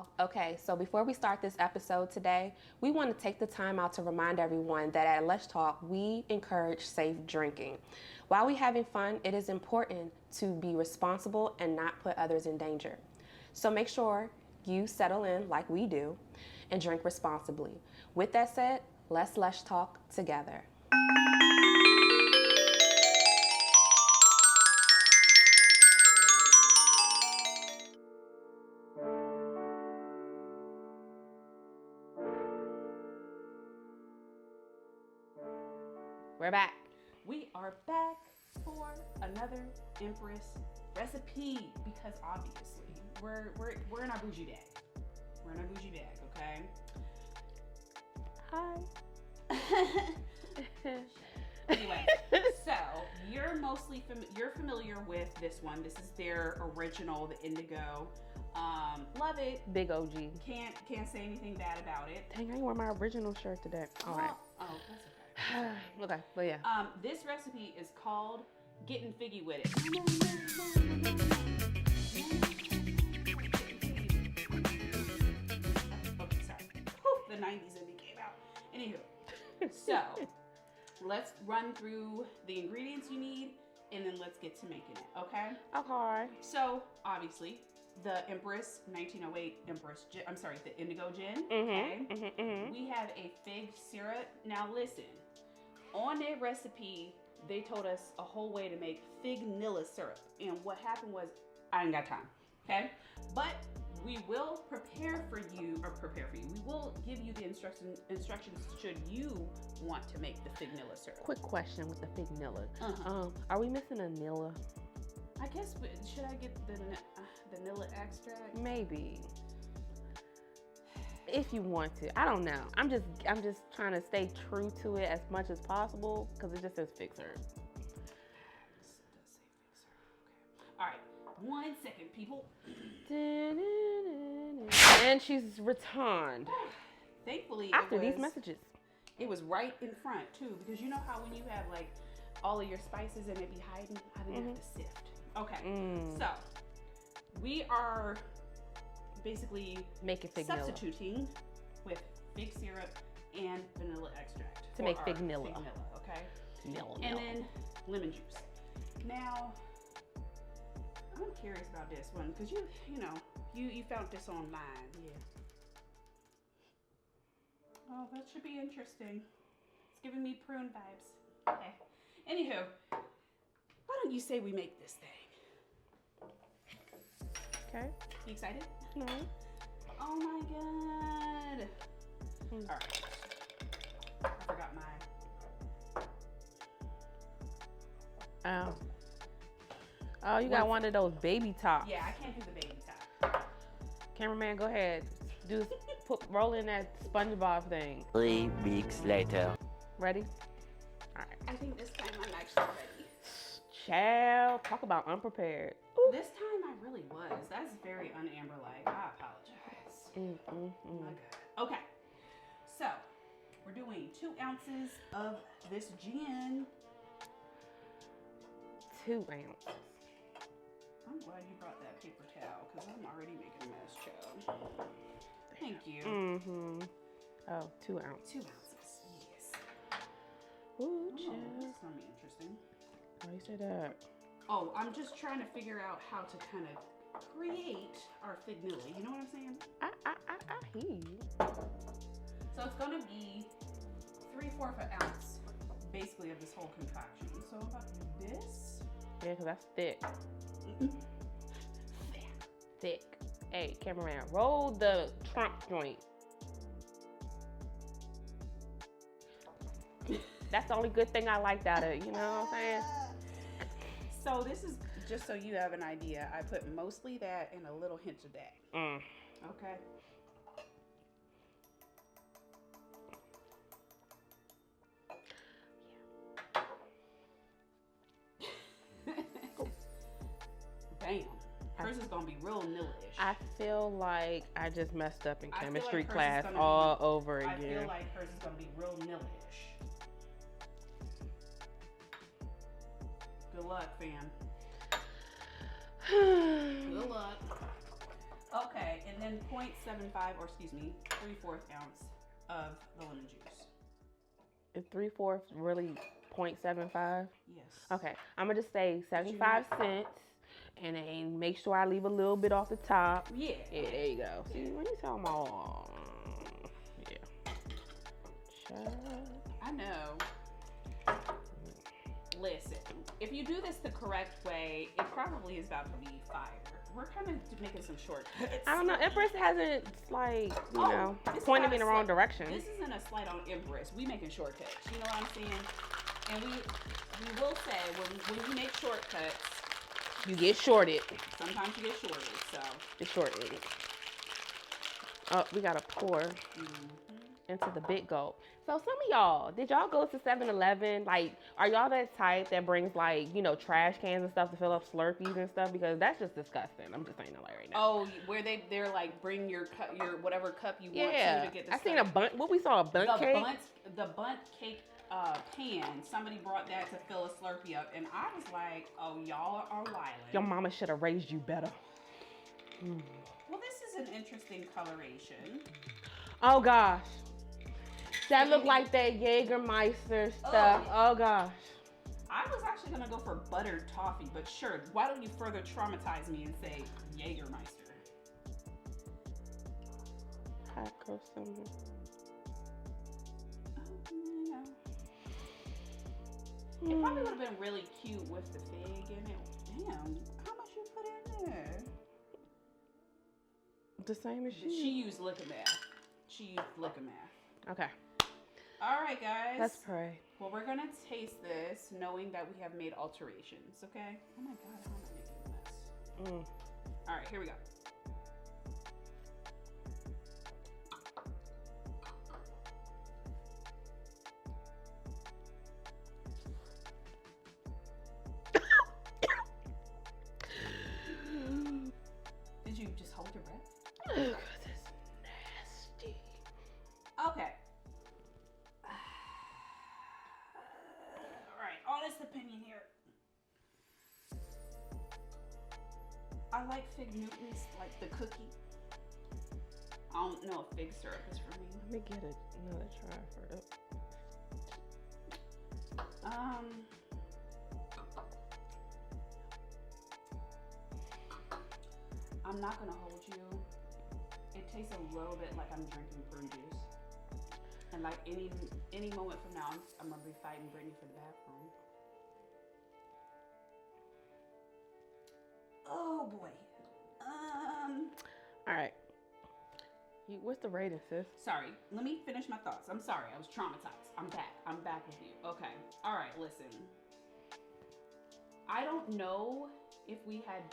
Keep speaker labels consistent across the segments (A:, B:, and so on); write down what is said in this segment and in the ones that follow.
A: y'all. Okay, so before we start this episode today, we want to take the time out to remind everyone that at Let's Talk, we encourage safe drinking. While we're having fun, it is important to be responsible and not put others in danger. So make sure you settle in like we do and drink responsibly. With that said, let's talk together. We're back.
B: We are back for another Empress recipe because obviously we're in our bougie bag. We're in our bougie bag, okay?
A: Hi.
B: Anyway, so you're familiar with this one. This is their original, the Indigo. Love it.
A: Big OG.
B: Can't say anything bad about it.
A: Dang, I ain't wear my original shirt today. All right.
B: Oh, that's okay.
A: Okay, but yeah.
B: This recipe is called Gettin Figgy with it. Okay, sorry. Whew, the 90s in me came out. Anywho, so let's run through the ingredients you need and then let's get to making it, okay?
A: Okay.
B: So, obviously, the Empress 1908 Empress gin, I'm sorry, the Indigo Gin, okay? We have a fig syrup. Now listen, on their recipe, they told us a whole way to make Fignilla syrup. And what happened was, I ain't got time, okay? But we will we will give you the instructions should you want to make the Fignilla syrup.
A: Quick question with the Fignilla. Are we missing a Nilla?
B: I guess, should I get the vanilla extract?
A: Maybe. If you want to. I don't know. I'm just trying to stay true to it as much as possible because it just says fig syrup.
B: It does say fig syrup. Okay. All right. 1 second, people.
A: And she's returned.
B: Thankfully,
A: after these messages.
B: It was right in front too, because you know how when you have like all of your spices and it be hiding, I didn't have to sift. Okay. So we are basically
A: making
B: substituting with fig syrup and vanilla extract
A: to make Fignilla.
B: Okay.
A: And
B: then lemon juice. Now, I'm curious about this one because you found this online. Yeah. Oh, that should be interesting. It's giving me prune vibes. Okay. Anywho, why don't you say we make this thing?
A: Okay.
B: You excited?
A: No.
B: Oh my god. All right. I forgot mine.
A: Oh, you got one of those baby tops.
B: Yeah, I can't do the baby top.
A: Cameraman, go ahead. Roll in that SpongeBob thing.
C: 3 weeks later.
A: Ready? All right.
B: I think this time I'm actually ready.
A: Child, talk about unprepared.
B: Ooh. This time I really was. That's very un-Amber-like. I apologize. Oh my God. Okay. So, we're doing 2 ounces of this gin.
A: 2 ounces.
B: I'm glad you brought that paper towel because I'm already making a mess, child. Thank you.
A: Oh, 2 ounces.
B: 2 ounces. Yes.
A: Ooh,
B: this is gonna be interesting.
A: Why you say that?
B: Oh, I'm just trying to figure out how to kind of create our Fignilla. You know what I'm saying?
A: I hear you.
B: So it's gonna be 3/4 ounce, basically, of this whole concoction. So I'm about to do this.
A: Yeah, because that's thick. Thick. Hey, cameraman, roll the Trump joint. That's the only good thing I liked out of it, you know what I'm saying?
B: So this is, just so you have an idea, I put mostly that and a little hint of that. Okay. Bam. Hers is gonna be real nilla-ish.
A: I feel like I just messed up in
B: I feel
A: chemistry
B: like hers
A: class
B: is gonna
A: all
B: be-
A: over
B: I
A: again.
B: feel like hers is gonna be real nilla-ish. Good luck, fam. Good luck. Okay, and then 0.75, or excuse me, 3/4 ounce of the lemon juice.
A: Is 3/4 really 0.75?
B: Yes.
A: Okay, I'm gonna just say 75 cents, and then make sure I leave a little bit off the top.
B: Yeah.
A: Yeah, there you go. See, when you tell them all, yeah.
B: I know. Listen, if you do this the correct way, it probably is about to be fire. We're kind of making some shortcuts.
A: I don't know. Empress hasn't, like, you know, pointed me in the wrong direction.
B: This isn't a slight on Empress. We making shortcuts. You know what I'm saying? And we will say, when you make shortcuts,
A: you get shorted.
B: Sometimes you get shorted, so.
A: Get shorted. Oh, we got to pour into the big gulp. So some of y'all, did y'all go to 7-Eleven? Like, are y'all that type that brings, like, you know, trash cans and stuff to fill up Slurpees and stuff? Because that's just disgusting. I'm just saying that like right now.
B: Oh, where they're like, bring your cup, your whatever cup you want to get the
A: I seen a bunt. What we saw, a bunt cake?
B: The bunt cake pan. Somebody brought that to fill a Slurpee up, and I was like, oh, y'all are wildin'.
A: Your mama should have raised you better.
B: Well, this is an interesting coloration.
A: Oh gosh. That looked like that Jägermeister stuff. Oh gosh.
B: I was actually gonna go for buttered toffee, but sure. Why don't you further traumatize me and say Jägermeister?
A: Hot girl summer.
B: It probably would have been really cute with the fig in it. Damn, how much you put in there?
A: The same as
B: She used liquor math.
A: Okay.
B: All right, guys.
A: Let's pray.
B: Well, we're gonna taste this, knowing that we have made alterations. Okay. Oh my God, how am I making this? All right, here we go. Did you just hold your breath?
A: Oh, that's nasty.
B: Okay. All right, honest opinion here. I like Fig Newtons, like the cookie. I don't know if fig syrup is for me.
A: Let me get another try for it.
B: I'm not gonna hold you. It tastes a little bit like I'm drinking prune juice. And like any moment from now, I'm gonna be fighting Brittany for the bathroom. Oh boy.
A: All right. What's the rating, sis?
B: Sorry, let me finish my thoughts. I'm sorry, I was traumatized. I'm back with you. Okay, all right, listen. I don't know if we had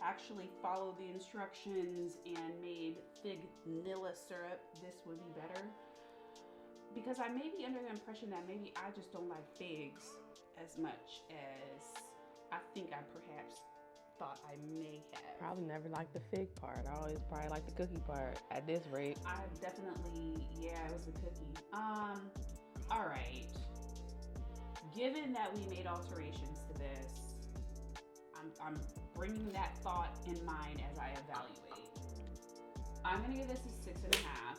B: actually followed the instructions and made Fignilla syrup, this would be better. Because I may be under the impression that maybe I just don't like figs as much as I think I perhaps thought I may have.
A: Probably never liked the fig part. I always probably like the cookie part at this rate.
B: I definitely, yeah, it was the cookie. All right. Given that we made alterations to this, I'm bringing that thought in mind as I evaluate. I'm gonna give this a 6.5.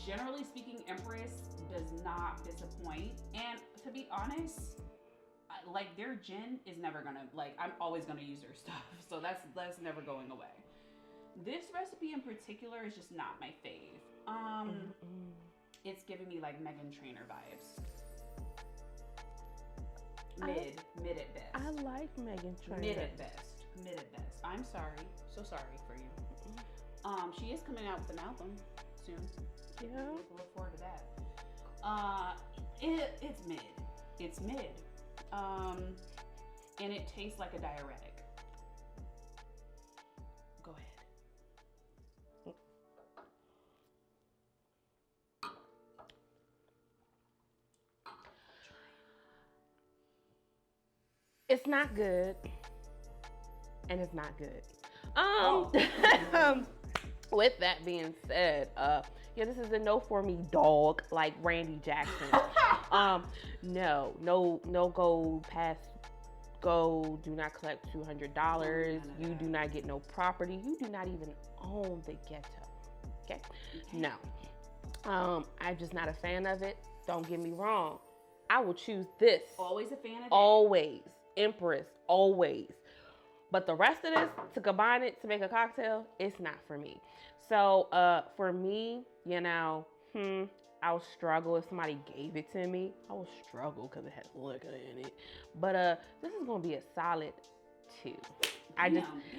B: Generally speaking, Empress does not disappoint. And to be honest, like their gin is never gonna, like I'm always gonna use their stuff. So that's never going away. This recipe in particular is just not my fave. It's giving me like Meghan Trainor vibes. Mid at best.
A: I like Meghan Trainor.
B: Mid at best. I'm sorry. So sorry for you. She is coming out with an album soon.
A: Yeah.
B: Look forward to that. It's mid. And it tastes like a diuretic. Go ahead.
A: It's not good. And it's not good. With that being said, yeah, this is a no for me, dog, like Randy Jackson. No go past go, do not collect $200. You do not get no property. You do not even own the ghetto. Okay? No. I'm just not a fan of it. Don't get me wrong. I will choose this.
B: Always a fan of it?
A: Always. Empress. Always. But the rest of this, to combine it to make a cocktail, it's not for me. So, for me, you know, I would struggle if somebody gave it to me. I would struggle because it had liquor in it. But this is gonna be a solid 2.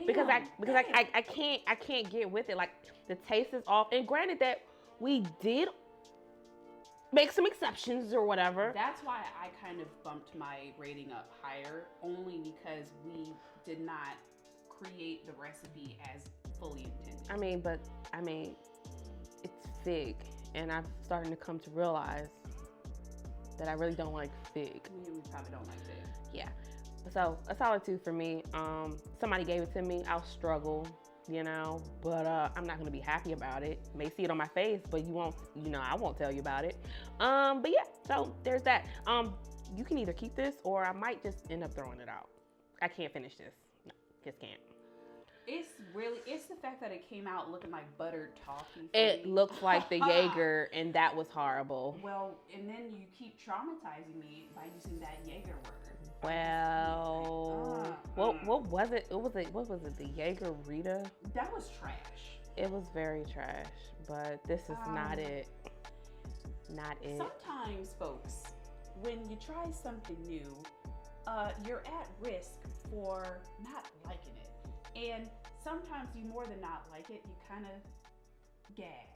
A: Because I can't get with it. Like, the taste is off. And granted that we did make some exceptions or whatever.
B: That's why I kind of bumped my rating up higher, only because we did not create the recipe as fully intended.
A: I mean, it's fig, and I'm starting to come to realize that I really don't like fig.
B: We probably don't like fig.
A: Yeah. So a solid 2 for me. Somebody gave it to me, I'll struggle, you know, but I'm not gonna be happy about it. May see it on my face, but you won't, you know, I won't tell you about it. But yeah, so there's that. You can either keep this or I might just end up throwing it out. I can't finish this. No, just can't.
B: It's the fact that it came out looking like buttered toffee.
A: It looks like the Jaeger, and that was horrible.
B: Well, and then you keep traumatizing me by using that Jaeger word.
A: Well, what was it? What was it? The Jaeger Rita?
B: That was trash.
A: It was very trash, but this is not it. Not it.
B: Sometimes, folks, when you try something new, you're at risk for not liking it. And sometimes you more than not like it, you kind of gag.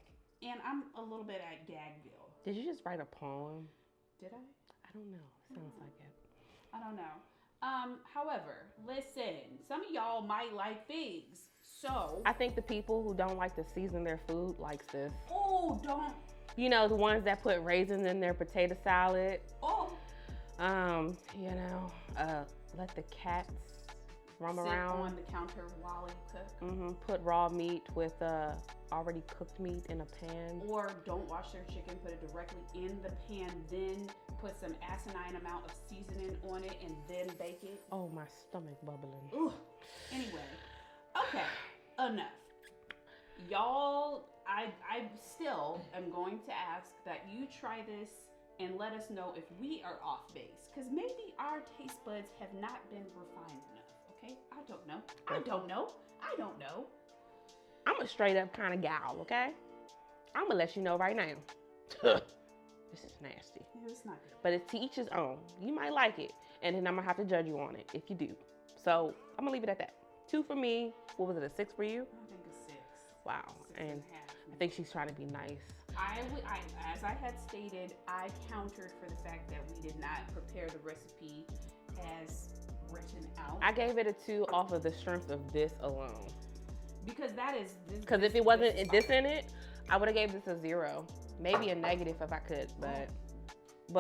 B: And I'm a little bit at Gagville.
A: Did you just write a poem?
B: Did I?
A: I don't know. Sounds like it.
B: I don't know. However, listen, some of y'all might like figs. So
A: I think the people who don't like to season their food likes this.
B: Oh, don't.
A: You know, the ones that put raisins in their potato salad.
B: Oh.
A: You know, let the cats roam
B: Sit
A: around
B: on the counter while you cook.
A: Put raw meat with already cooked meat in a pan.
B: Or don't wash their chicken, put it directly in the pan, then put some asinine amount of seasoning on it, and then bake it.
A: Oh, my stomach bubbling.
B: Ooh. Anyway, okay, enough. Y'all, I still am going to ask that you try this and let us know if we are off base, because maybe our taste buds have not been refined enough. Okay, I don't know.
A: I'm a straight up kind of gal, okay? I'm gonna let you know right now. This is nasty.
B: It's not good.
A: But it's to each his own. You might like it, and then I'm gonna have to judge you on it if you do. So I'm gonna leave it at that. 2 for me. What was it, a 6 for you?
B: I think a 6.
A: Wow.
B: 6
A: and
B: and a half.
A: I think she's trying to be nice.
B: As I had stated, I countered for the fact that we did not prepare the recipe as written out.
A: I gave it a 2 off of the strength of this alone.
B: Because that is...
A: Because if it wasn't this in it, I would have gave this a 0. Maybe a negative if I could, but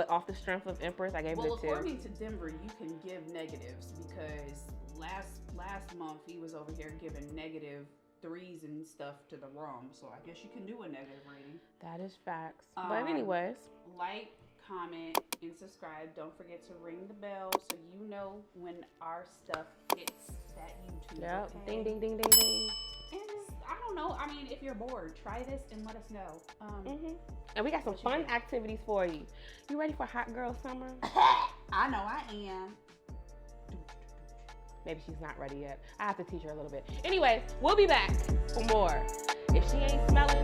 A: off the strength of Empress, I gave it a 2.
B: Well, according to Denver, you can give negatives because last month he was over here giving -3s and stuff to the rum. So I guess you can do a negative rating.
A: That is facts. But anyways.
B: Like, comment, and subscribe. Don't forget to ring the bell so you know when our stuff hits that YouTube.
A: Yep.
B: Okay?
A: Ding, ding, ding, ding, ding.
B: And I don't know. I mean, if you're bored, try this and let us know.
A: And we got some fun activities for you. You ready for Hot Girl Summer?
B: I know I am.
A: Maybe she's not ready yet. I have to teach her a little bit. Anyways, we'll be back for more. If she ain't smelling